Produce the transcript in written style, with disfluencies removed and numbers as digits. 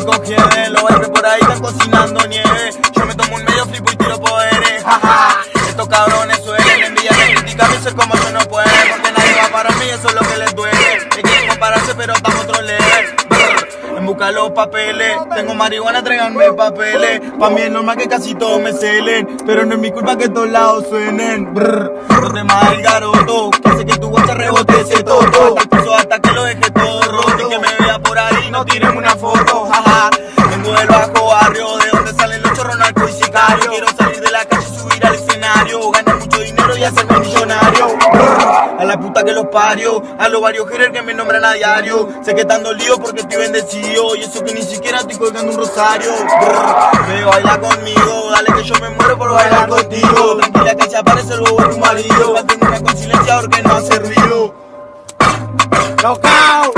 estoy cogiendo, los baires por ahí están cocinando nieve. Yo me tomo un medio flipo y tiro poderes, jaja. Estos cabrones suelen envidiar y criticarme, ser como yo no puedo, porque nadie va para mí, eso es lo que les duele. Es que compararse, pero estamos otro level. En busca de los papeles, tengo marihuana, tráiganme papeles. Pa' mí es normal que casi todos me celen, pero no es mi culpa que todos lados suenen. No te más el garoto, que hace que tu guacha rebote ese toto. Hasta que lo deje todo roto y que me vea por ahí, no tiren una foto, jaja. Vengo del bajo barrio, de donde salen los chorros, narcos y sicarios. Quiero salir de la calle y subir al escenario, ganar mucho dinero y hacerme millonario. A la puta que los parió, a los varios haters que me nombran a diario. Sé que están dolidos porque estoy bendecido, y eso que ni siquiera estoy colgando un rosario. Me baila conmigo, dale que yo me muero por bailar contigo. Tranquila que se aparece el bobo de tu marido. Mantengo una con silenciador que no hace ruido. ¡Knockout!